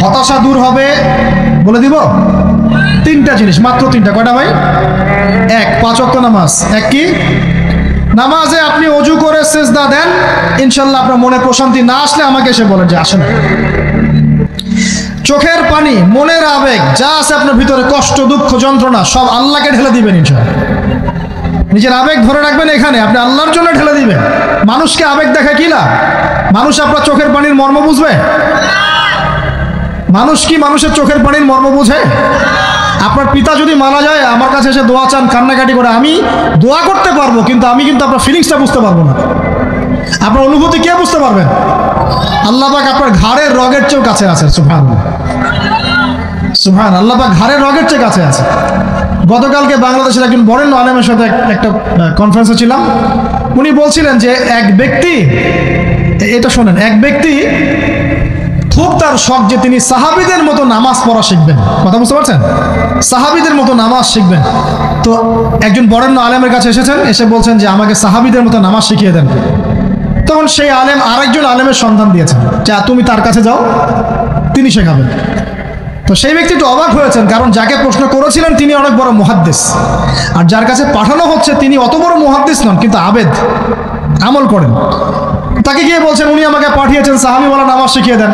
হতাশা দূর হবে, বলে দিব তিনটা জিনিস, মাত্র তিনটা। কয়টা ভাই? এক, 5 ওয়াক্ত নামাজ। এক কি? নামাজে আপনি অজু করে সিজদা দেন, ইনশাল্লাহ আপনার মনে প্রশান্তি না আসলে আমাকে এসে বলেন যে আসেন। চোখের পানি, মনের আবেগ যা আছে আপনার ভিতরে, কষ্ট, দুঃখ, যন্ত্রণা, সব আল্লাহকে ঢেলে দিবেন ইনশাল্লাহ। নিজের আবেগ ধরে রাখবেন এখানে, আপনি আল্লাহর জন্য ঢেলে দিবেন। মানুষকে আবেগ দেখা কি লাভ? মানুষ আপনার চোখের পানির মর্ম বুঝবে? মানুষ কি মানুষের চোখের পানির মর্ম বুঝে? আপনার পিতা যদি মারা যায়, আমার কাছে এসে দোয়া চান, কান্নাকাটি করে, আমি দোয়া করতে পারবো, কিন্তু আমি কিন্তু আপনার ফিলিংসটা বুঝতে পারবো না। আপনার অনুভূতি কে বুঝতে পারবেন? আল্লাহ পাক আপনার ঘাড়ের রগের চেয়েও কাছে আছে। সুবহানাল্লাহ, সুবহানাল্লাহ, আল্লাহ পাক ঘাড়ের রগের চেয়ে কাছে আছে। গতকালকে বাংলাদেশের একজন বরেণ্য আলেমের সাথে একটা কনফারেন্সে ছিলাম। উনি বলছিলেন যে এক ব্যক্তি, এটা শোনেন, এক ব্যক্তি খুব তার শখ যে তিনি সাহাবীদের মতো নামাজ পড়া শিখবেন। কথা বুঝতে পারছেন? সাহাবীদের মতো নামাজ শিখবেন। তো একজন বরেণ্য আলেমের কাছে এসেছেন, এসে বলছেন যে আমাকে সাহাবীদের মতো নামাজ শিখিয়ে দেন। তখন সেই আলেম আরেকজন আলেমের সন্ধান দিয়েছেন, যে তুমি তার কাছে যাও, তিনি শেখাবেন। তো সেই ব্যক্তি একটু অবাক হয়েছেন, কারণ যাকে প্রশ্ন করেছিলেন তিনি অনেক বড় মুহাদ্দিস, আর যার কাছে পাঠানো হচ্ছে তিনি অত বড় মুহাদ্দিস নন, কিন্তু আবেদ, আমল করেন। তাকে গিয়ে বলছেন উনি আমাকে পাঠিয়েছেন সাহাবীওয়ালা নামাজ শিখিয়ে দেন।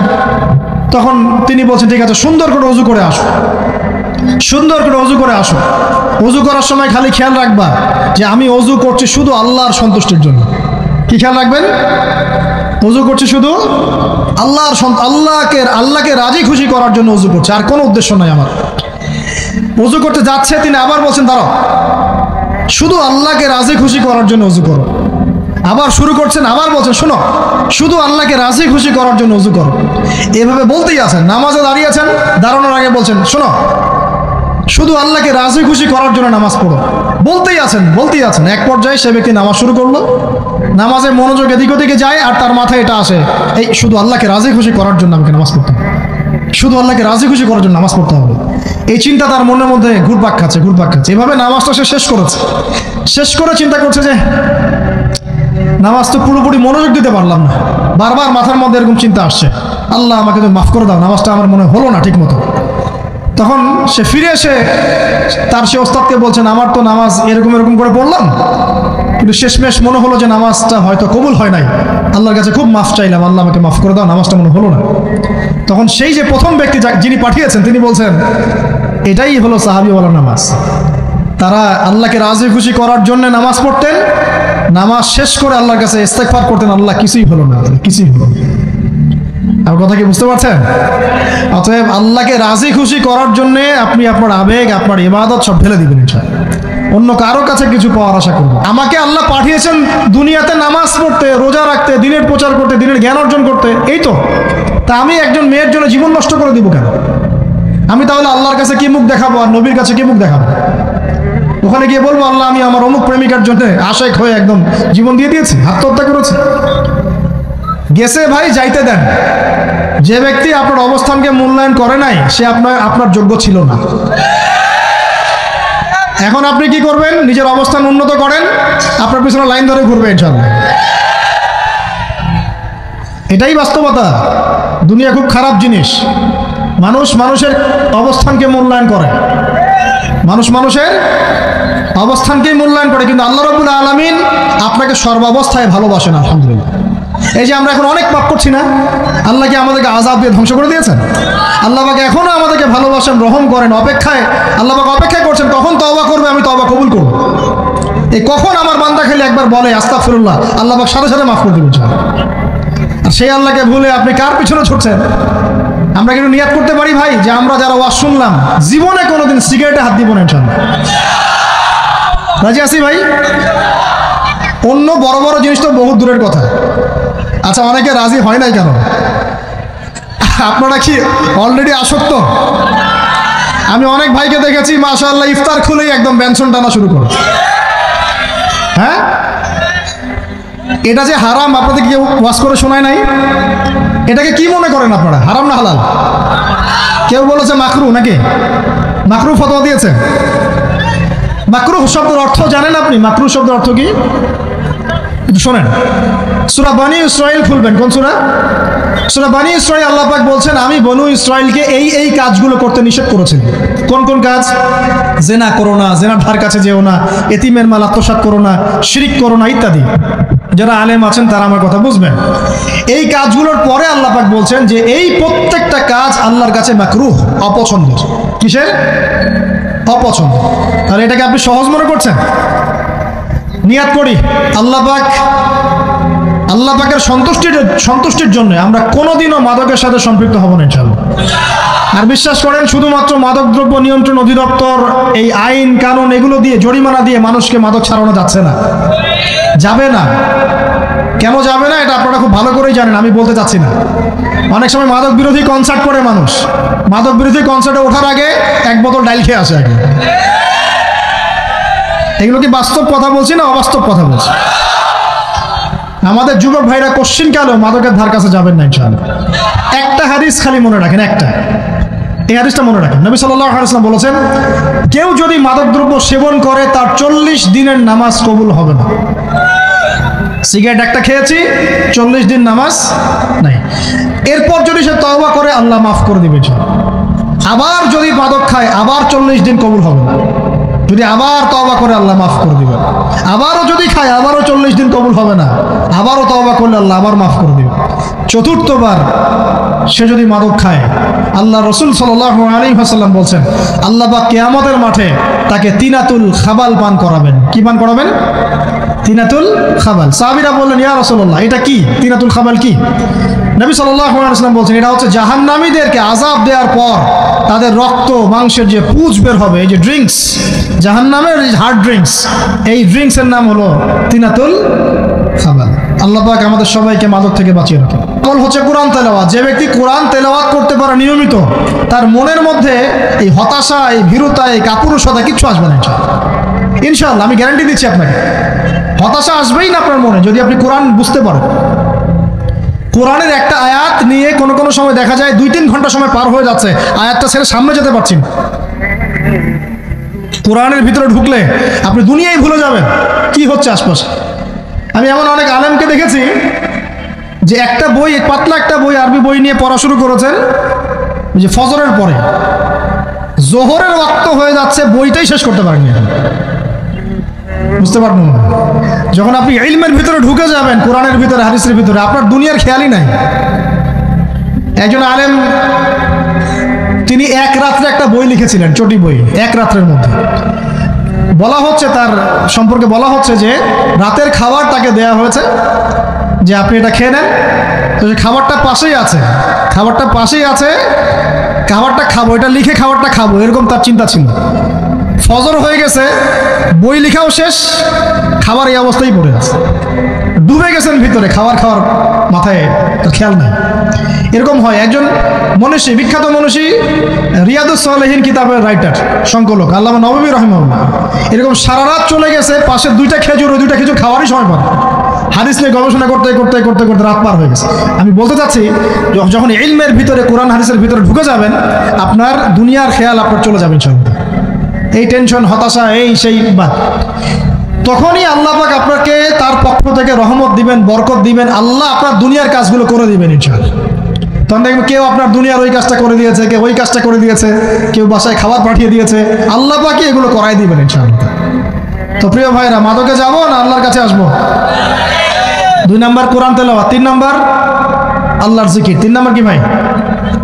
তখন তিনি বলছেন ঠিক আছে, সুন্দর করে অজু করে আসো, সুন্দর করে অজু করে আসো। অজু করার সময় খালি খেয়াল রাখবা যে আমি অজু করছি শুধু আল্লাহর সন্তুষ্টির জন্য। কি খেয়াল রাখবেন? অজু করছি শুধু আল্লাহকে রাজি খুশি করার জন্য অজু করছে, আর কোনো উদ্দেশ্য নাই আমার। অজু করতে যাচ্ছে, তিনি আবার বলছেন দাঁড়াও, শুধু আল্লাহকে রাজি খুশি করার জন্য অজু করো। আবার শুরু করছেন, আবার বলছেন শোনো, শুধু আল্লাহকে রাজি খুশি করার জন্য অজু করো। এভাবে বলতেই আছেন। নামাজে দাঁড়িয়েছেন, দাঁড়ানোর আগে বলছেন শোনো, শুধু আল্লাহকে রাজি খুশি করার জন্য নামাজ পড়ো। বলতেই আছেন। এক পর্যায়ে সে ব্যক্তি নামাজ শুরু করলো, নামাজে মনোযোগ এদিক ওদিকে যায়, আর তার মাথায় এটা আসে, এই শুধু আল্লাহকে রাজি খুশি করার জন্য আমাকে নামাজ পড়তে হবে, শুধু আল্লাহকে রাজি খুশি করার জন্য নামাজ পড়তে হবে। এই চিন্তা তার মনের মধ্যে ঘুরপাক খাচ্ছে। এভাবে নামাজটা সে শেষ করে চিন্তা করছে যে নামাজ তো পুরোপুরি মনোযোগ দিতে পারলাম না। বারবার মাথার মধ্যে এরকম চিন্তা আসছে, আল্লাহ আমাকে তো মাফ করে দাও, নামাজটা আমার মনে হলো না ঠিক মতো। তখন সে ফিরে এসে তার সে ওস্তাদকে বলছেন আমার তো নামাজ এরকম করে পড়লাম, কিন্তু শেষমেশ মনে হলো যে নামাজটা হয়তো কবুল হয় নাই, আল্লাহর কাছে খুব মাফ চাইলাম, আল্লাহ আমাকে মাফ করে দাও, নামাজটা মনে হলো না। তখন সেই যে প্রথম ব্যক্তি যিনি পাঠিয়েছেন তিনি বলছেন এটাই হলো সাহাবীওয়ালা নামাজ। তারা আল্লাহকে রাজি খুশি করার জন্য নামাজ পড়তেন, নামাজ শেষ করে আল্লাহর কাছে ইস্তেগফার করতেন, আল্লাহ কিছুই হলো না, কিছুই হলো না। আমার কথা কি বুঝতে পারছেন? অতএব আল্লাহকে রাজি খুশি করার জন্য আপনি আপনার আবেগ, আপনার ইবাদত সব ফেলে দিবেন ইনশাআল্লাহ। অন্য কারো কাছে কিছু পাওয়ার আশা করবেন। আমাকে আল্লাহ পাঠিয়েছেন দুনিয়াতে নামাজ পড়তে, রোজা রাখতে, দিনের প্রচার করতে, দিনের জ্ঞান অর্জন করতে, এই তো। তা আমি একজন মেয়ের জন্য জীবন নষ্ট করে দিব কেন? আমি তাহলে আল্লাহর কাছে কি মুখ দেখাবো, আর নবীর কাছে কি মুখ দেখাবো? ওখানে গিয়ে বলবো আল্লাহ আমি আমার অমুক প্রেমিকার জন্য আশেক হয়ে একদম জীবন দিয়ে দিয়েছি, আত্মহত্যা করেছি। গেছে ভাই, যাইতে দেন। যে ব্যক্তি আপনার অবস্থানকে মূল্যায়ন করে নাই সে আপনার যোগ্য ছিল না। এখন আপনি কি করবেন? নিজের অবস্থান উন্নত করেন, আপনার পিছনে লাইন ধরে ঘুরবে ইনশাআল্লাহ। এটাই বাস্তবতা। দুনিয়া খুব খারাপ জিনিস। মানুষের অবস্থানকে মূল্যায়ন করে, মানুষের অবস্থানকেই মূল্যায়ন করে, কিন্তু আল্লাহ রাব্বুল আলামিন আপনাকে সর্বাবস্থায় ভালোবাসেন। আলহামদুলিল্লাহ। এই যে আমরা এখন অনেক পাপ করছি না, আল্লাহ কি আমাদেরকে আযাব দিয়ে ধ্বংস করে দিয়েছেন? আল্লাহ পাক এখনো আমাদেরকে ভালোবাসেন, রহম করেন, আল্লাহ পাক অপেক্ষায় করছেন কখন তওবা করবে, আমি তওবা কবুল করব। এই কখন আমার বান্দা খালি একবার বলে আস্তাগফিরুল্লাহ, আল্লাহ পাক সাথে সাথে মাফ করে দিবেন। আর সেই আল্লাহকে ভুলে আপনি কার পিছনে ছুটছেন? আমরা কিন্তু নিয়াত করতে পারি ভাই যে আমরা যারা ওয়াজ শুনলাম জীবনে কোনোদিন সিগারেটে হাত দিব না ইনশাআল্লাহ। রাজি আছি ভাই? অন্য বড় বড় জিনিস তো বহু দূরের কথা। আচ্ছা, অনেকে রাজি হয় নাই কেন? আপনারা কি অলরেডি আসক্ত? আমি অনেক ভাইকে দেখেছি মাশাআল্লাহ ইফতার খুলেই একদম ব্যঞ্জন টানা শুরু করে। হ্যাঁ, এটা যে হারাম আপনাদের কেউ ওয়াজ করে শোনায় নাই? এটাকে কি মনে করেন আপনারা, হারাম না হালাল? কেউ বলেছে মাকরু, নাকি মাকরু ফতোয়া দিয়েছে? মাকরু শব্দের অর্থ জানেন আপনি? মাকরু শব্দের অর্থ কি একটু শোনেন। সূরা বনী ইসরাঈল খুলবেন। কোন সূরা? সূরা বনী ইসরাঈল আল্লাহ পাক বলছেন আমি বনু ইসরাঈলকে এই কাজগুলো করতে নিষেধ করেছি। কোন কোন কাজ? জেনা করো না, জেনার ধার কাছে যেও না, এতিমের মাল আত্মসাৎ করো না, শিরিক করো না ইত্যাদি। যারা আলেম আছেন তারা আমার কথা বুঝবেন। এই কাজগুলোর পরে আল্লাহ পাক বলছেন যে এই প্রত্যেকটা কাজ আল্লাহর কাছে মাকরুহ, অপছন্দের। কিসের? অপছন্দ। তাহলে এটাকে আপনি সহজ মনে করছেন? নিয়াত করি আল্লাহ পাকের সন্তুষ্টির জন্য আমরা কোনোদিনও মাদকের সাথে সম্পৃক্ত হব না ইনশাআল্লাহ। আর বিশ্বাস করেন, শুধুমাত্র মাদকদ্রব্য নিয়ন্ত্রণ অধিদপ্তর এই আইন কানুন এগুলো দিয়ে, জরিমানা দিয়ে মানুষকে মাদক ছাড়ানো যাচ্ছে না, যাবে না। কেন যাবে না এটা আপনারা খুব ভালো করেই জানেন, আমি বলতে চাচ্ছি না। অনেক সময় মাদক বিরোধী কনসার্ট করে মানুষ, মাদক বিরোধী কনসার্টে ওঠার আগে এক বোতল ডাইল খেয়ে আসে আগে। এগুলো কি বাস্তব কথা বলছি না অবাস্তব কথা বলছি? আমাদের যুবক ভাইরা কোশ্চিন কালেও মাদকের ধার কাছে যাবেন না ইনশাআল্লাহ। একটা হাদিস খালি মনে রাখেন, এই হাদিসটা মনে রাখেন। নবী সাল্লাল্লাহু আলাইহি ওয়াসাল্লাম বলেছেন, কেউ যদি মাদকদ্রব্য সেবন করে তার 40 দিনের নামাজ কবুল হবে না। সিগারেট একটা খেয়েছি, 40 দিন নামাজ নাই। এরপর যদি সে তওবা করে আল্লাহ মাফ করে দিবে। আবার যদি মাদক খায় আবার 40 দিন কবুল হবে না। যদি আবার তওবা করে আল্লাহ মাফ করে দিবে। আবারও যদি খায় আবারও 40 দিন কবুল হবে না। আবারও তওবা করলে আল্লাহ আবার মাফ করে দিবে। চতুর্থবার সে যদি মাদক খায়, আল্লাহ রাসূল সাল্লাল্লাহু আলাইহি ওয়াসাল্লাম বলছেন আল্লাহ পাক কিয়ামতের মাঠে তাকে তিনাতুল খাবাল পান করাবেন। কি পান করাবেন? তিনাতুল খাবাল। সাহাবীরা বললেন, ইয়া রাসূলুল্লাহ এটা কি? তিনাতুল খাবাল কি? নবী সাল্লাল্লাহু আলাইহি ওয়াসাল্লাম বলছেন এটা হচ্ছে জাহান্নামীদেরকে আযাব দেওয়ার পর তাদের রক্ত মাংসের যে পুঁজ বের হবে, এই যে ড্রিঙ্কস, জাহান্নামের হার্ড ড্রিঙ্কস, এই ড্রিঙ্কসের নাম হলো তিনাতুল খাবাল। আল্লাহ পাক আমাদের সবাইকে মাদক থেকে বাঁচিয়ে রাখে। আমল হচ্ছে কোরআন তেলাওয়াত। যে ব্যক্তি কোরআন তেলাওয়াত করতে পারে নিয়মিত, তার মনের মধ্যে এই হতাশা, এই ভীরুতা, এই কাপুরুষতা কিচ্ছু আসবে না ইনশাআল্লাহ। আমি গ্যারান্টি দিচ্ছি আপনাকে, হতাশা আসবেই না আপনার মনে যদি আপনি কোরআন বুঝতে পারেন। কোরআনের একটা আয়াত নিয়ে কোনো সময় দেখা যায় 2-3 ঘন্টা সময় পার হয়ে যাচ্ছে, আয়াতটা ছেড়ে সামনে যেতে পারছি না। কোরআনের ভিতরে ঢুকলে আপনি দুনিয়ায় ভুলে যাবেন কি হচ্ছে আশপাশে। আমি এমন অনেক আলেমকে দেখেছি যে একটা বই, পাতলা একটা বই, আরবি বই নিয়ে পড়া শুরু করেছেন, যে ফজরের পরে জোহরের ওয়াক্ত হয়ে যাচ্ছে, বইটাই শেষ করতে পারেননি। বুঝতে পারবেন না, যখন আপনি ইলমের ভিতরে ঢুকে যাবেন, কোরআনের ভিতরে, হাদিসের ভিতরে, আপনার দুনিয়ার খেয়ালই নাই। একজন আলেম তিনি এক রাত্রে একটা বই লিখেছিলেন, চটি বই, এক রাত্রের মধ্যে। বলা হচ্ছে তার সম্পর্কে বলা হচ্ছে যে রাতের খাবার তাকে দেয়া হয়েছে যে আপনি এটা খেয়ে নেন। তো সে খাবারটা পাশেই আছে, খাবারটা খাবো, এটা লিখে খাবারটা খাবো, এরকম তার চিন্তা ছিল। ফজর হয়ে গেছে, বই লেখাও শেষ, খাবার এই অবস্থায় পড়ে আছে, ডুবে গেছেন ভিতরে, খাওয়ার মাথায় তার খেয়াল নাই। এরকম হয়। একজন মনীষী, বিখ্যাত মনীষী, রিয়াদুস সালেহীন কিতাবের রাইটার, সংকলক আল্লামা নববী রাহিমাহুল্লাহ, এরকম সারা রাত চলে গেছে, পাশে ওই দুইটা খেজুর খাওয়ারই সময় পায়। হাদিস নিয়ে গবেষণা করতে রাত পার হয়ে গেছে। আমি বলতে চাচ্ছি, যখন ইলমের ভিতরে, কোরআন হাদিসের ভিতরে ঢুকে যাবেন, আপনার দুনিয়ার খেয়াল আপনার চলে যাবেন ইনশাআল্লাহ। এই টেনশন, হতাশা, এই সেই বাদ, তখনই আল্লাহ পাক আপনাকে তার পক্ষ থেকে রহমত দিবেন, বরকত দিবেন, আল্লাহ আপনার দুনিয়ার কাজগুলো করে দিবেন ইনশাআল্লাহ। তখন দেখবেন কেউ আপনার দুনিয়ার ওই কাজটা করে দিয়েছে, কেউ ওই কাজটা করে দিয়েছে, কেউ বাসায় খাবার পাঠিয়ে দিয়েছে, আল্লাহ পাকই এগুলো করাই দিবেন ইনশাআল্লাহ। তো প্রিয় ভাইরা, মাদকে যাবো না আল্লাহর কাছে আসবো? 2 নাম্বার কোরআন তেলাওয়াত, 3 নাম্বার আল্লাহর জিকির। 3 নাম্বার কি ভাই?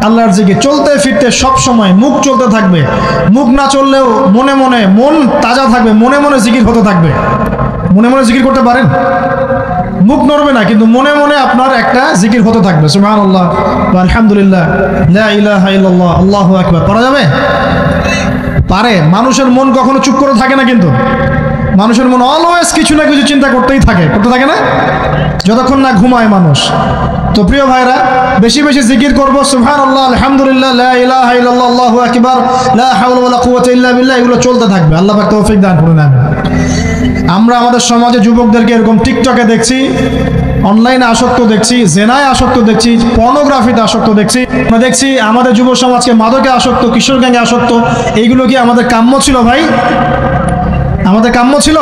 আল্লাহর জিকির। চলতে ফিরতে সব সময় মুখ চলতে থাকবে, মুখ না চললেও মনে মনে মন তাজা থাকবে, মনে মনে জিকির হতে থাকবে। মনে মনে জিকির করতে পারেন? মুখ নড়বে না, কিন্তু মনে মনে আপনার একটা জিকির হতে থাকবে, সুবহানাল্লাহ ওয়া আলহামদুলিল্লাহ, লা ইলাহা ইল্লাল্লাহ, আল্লাহু আকবার। পারা যাবে? পারে। মানুষের মন কখনো চুপ করে থাকে না, কিন্তু মানুষের মন অলওয়েজ কিছু না কিছু চিন্তা করতে থাকে না, যতক্ষণ না ঘুমায় মানুষ। তো প্রিয় ভাইরা, বেশি বেশি জিকির করবো, সুবহানাল্লাহ, আলহামদুলিল্লাহ, লা ইলাহা ইল্লাল্লাহ, আল্লাহু আকবার, লা হাওলা ওয়ালা কুওয়াতা ইল্লা বিল্লাহ, এগুলো চলতে থাকবে। আল্লাহ পাক তৌফিক দান করুন। আমরা আমাদের সমাজে যুবকদেরকে এরকম টিকটকে দেখছি, অনলাইনে আসক্ত দেখছি, জেনায় আসক্ত দেখছি, পর্নোগ্রাফিতে আসক্ত দেখছি। আমরা দেখছি আমাদের যুব সমাজকে মাদকে আসক্ত, কিশোর গ্যাংয়ে আসক্ত। এইগুলো কি আমাদের কাম্য ছিল ভাই? আমাদের কাম্য ছিল?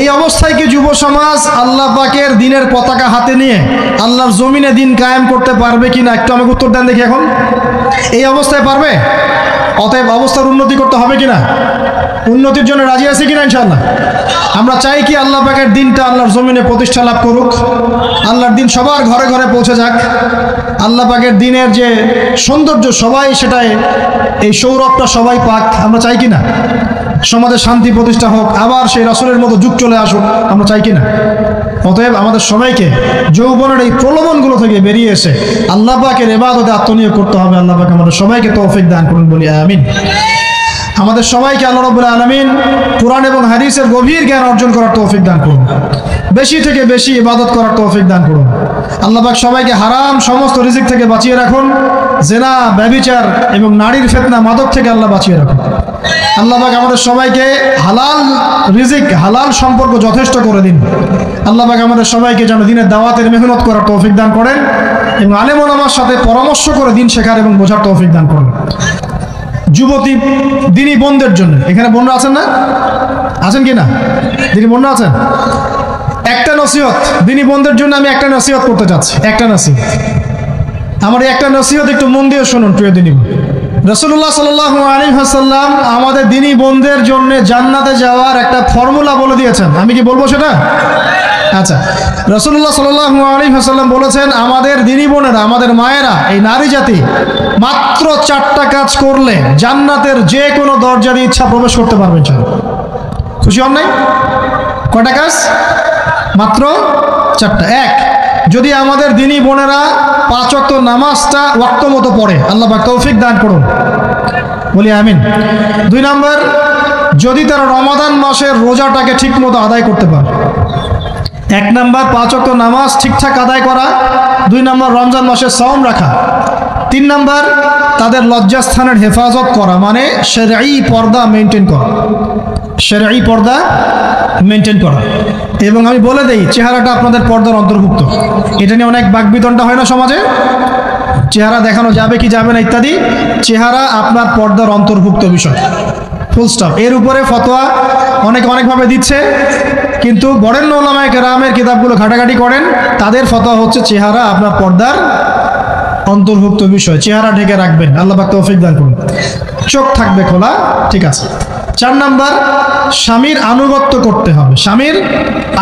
এই অবস্থায় কি যুব সমাজ আল্লাহ পাকের দিনের পতাকা হাতে নিয়ে আল্লাহর জমিনে দিন কায়েম করতে পারবে কিনা একটু আমাকে উত্তর দেন দেখি। এখন এই অবস্থায় পারবে? অতএব অবস্থার উন্নতি করতে হবে কিনা? উন্নতির জন্য রাজি আছে কিনা ইনশাআল্লাহ? আমরা চাই কি আল্লাহ পাকের দিনটা আল্লাহর জমিনে প্রতিষ্ঠা লাভ করুক, আল্লাহর দিন সবার ঘরে ঘরে পৌঁছে যাক, আল্লাহ পাকের দিনের যে সৌন্দর্য সবাই সেটাই, এই সৌরভটা সবাই পাক, আমরা চাই কিনা? সমাজে শান্তি প্রতিষ্ঠা হোক, আবার সেই রাসূলের মতো যুগ চলে আসুক, আমরা চাই কিনা? অতএব আমাদের সবাইকে যৌবনের এই প্রলোভনগুলো থেকে বেরিয়ে এসে আল্লাহ পাকের ইবাদতে আত্মনিয়োগ করতে হবে। আল্লাহ পাক আমাদের সবাইকে তৌফিক দান করুন, বলি আমিন। আমাদের সবাইকে আল্লাহ রাব্বুল আলামিন কুরআন এবং হাদিসের গভীর জ্ঞান অর্জন করার তৌফিক দান করুন, বেশি থেকে বেশি ইবাদত করার তৌফিক দান করুন। আল্লাহ পাক সবাইকে হারাম সমস্ত রিজিক থেকে বাঁচিয়ে রাখুন, জেনা, ব্যভিচার এবং নারীর ফিতনা, মাদক থেকে আল্লাহ বাঁচিয়ে রাখুন। আল্লাহ পাক আমাদের সবাইকে হালাল রিজিক, হালাল সম্পর্ক যথেষ্ট করে দিন। আল্লাহ পাক আমাদের সবাইকে যেন দিনের দাওয়াতের মেহনত করার তৌফিক দান করেন এবং আলেম ওলামার সাথে পরামর্শ করে দিন শেখার এবং বোঝার তৌফিক দান করেন। যুবতী দিনী বোনদের জন্য, এখানে বোনরা আছেন না? আছেন কি না? দিনী বোনরা আছেন? একটা নসিহত দিনী বোনদের জন্য আমি একটা নসিহত করতে চাচ্ছি, একটা নসিহত। আমার এই একটা নসিহত একটু মন দিয়ে শুনুন প্রিয় দিনী বোন। রাসূলুল্লাহ সাল্লাল্লাহু আলাইহি ওয়াসাল্লাম আমাদের দিনী বোনদের জন্য জান্নাতে যাওয়ার একটা ফর্মুলা বলে দিয়েছেন। আমি কি বলবো সেটা? আচ্ছা, রাসূলুল্লাহ সাল্লাল্লাহু আলাইহি ওয়াসাল্লাম বলেছেন আমাদের দিনী বোনেরা, আমাদের মায়েরা, এই নারী জাতি মাত্র 4টা কাজ করলে জান্নাতের যে কোনো দরজা দিয়ে ইচ্ছা প্রবেশ করতে পারবে। খুশি হন নাই? কয়টা কাজ? মাত্র 4টা। এক, যদি আমাদের দিনী বোনেরা 5 ওয়াক্ত নামাজটা ওয়াক্ত মতো পড়ে, আল্লাহ পাক তৌফিক দান করুন, বলি আমিন। 2 নাম্বার, যদি তারা রমাদান মাসের রোজাটাকে ঠিক মতো আদায় করতে পারে। 1 নাম্বার 5 ওয়াক্ত নামাজ ঠিকঠাক আদায় করা, 2 নাম্বার রমজান মাসে সাওম রাখা, 3 নাম্বার তাদের লজ্জাস্থানের হেফাজত করা, মানে শরঈ পর্দা মেনটেন করা, শরঈ পর্দা মেনটেন করা। এবং আমি বলে দেই, চেহারাটা আপনাদের পর্দার অন্তর্ভুক্ত। এটা নিয়ে অনেক বাকবিতণ্ডা হয় না সমাজে, চেহারা দেখানো যাবে কি যাবে না ইত্যাদি। চেহারা আপনার পর্দার অন্তর্ভুক্ত বিষয়, ফুল স্টপ। এর উপরে ফতোয়া অনেকভাবে দিচ্ছে, কিন্তু বরেণ্য উলামায়ে কেরামের কিতাবগুলো ঘাটাঘাটি করেন, তাদের ফতোয়া হচ্ছে চেহারা আপনার পর্দার অন্তর্ভুক্ত বিষয়, চেহারা ঢেকে রাখবেন, আল্লাহ পাক তৌফিক দান করুন। চোখ থাকবে খোলা, ঠিক আছে। 4 নাম্বার, স্বামীর আনুগত্য করতে হবে। স্বামীর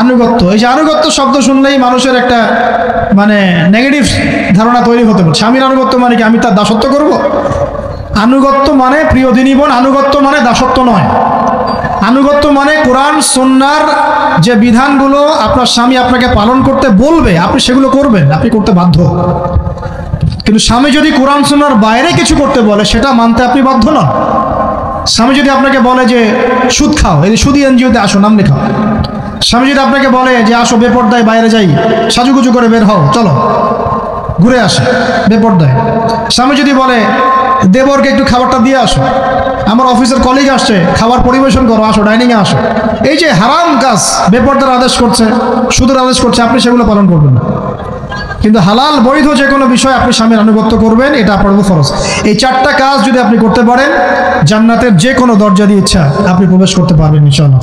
আনুগত্য, এই যে আনুগত্য শব্দ শুনলেই মানুষের একটা মানে নেগেটিভ ধারণা তৈরি হতে পারে। স্বামীর আনুগত্য মানে কি আমি তার দাসত্ব করব? আনুগত্য মানে, প্রিয় দিনী বোন, আনুগত্য মানে দাসত্ব নয়। আনুগত্য মানে কোরআন সুন্নাহর যে বিধানগুলো আপনার স্বামী আপনাকে পালন করতে বলবে, আপনি সেগুলো করবেন, আপনি করতে বাধ্য। কিন্তু স্বামী যদি কোরআন সুন্নাহর বাইরে কিছু করতে বলে, সেটা মানতে আপনি বাধ্য নন। স্বামী যদি আপনাকে বলে যে সুদ খাও, এই সুদি এনজিওতে আসো, নাম লেখাও। স্বামী যদি আপনাকে বলে যে আসো বেপর্দায় বাইরে যাই, সাজুগুজু করে বের হও, চলো ঘুরে আসে বেপর্দায়। স্বামী যদি বলে দেবরকে একটু খাবারটা দিয়ে আসো, আমার অফিসের কলিগ আসছে, খাবার পরিবেশন করো, আসো ডাইনিংয়ে আসো, এই যে হারাম কাজ, বেপর্দার আদেশ করছে, সুদের আদেশ করছে, আপনি সেগুলো পালন করবেন না। কিন্তু হালাল বৈধ যে কোনো বিষয় আপনি স্বামীর আনুগত্য করবেন, এটা আপনার উপর ফরজ। এই 4টা কাজ যদি আপনি করতে পারেন, জান্নাতের যে কোনো দরজা দিয়ে ইচ্ছা আপনি প্রবেশ করতে পারবেন ইনশাআল্লাহ।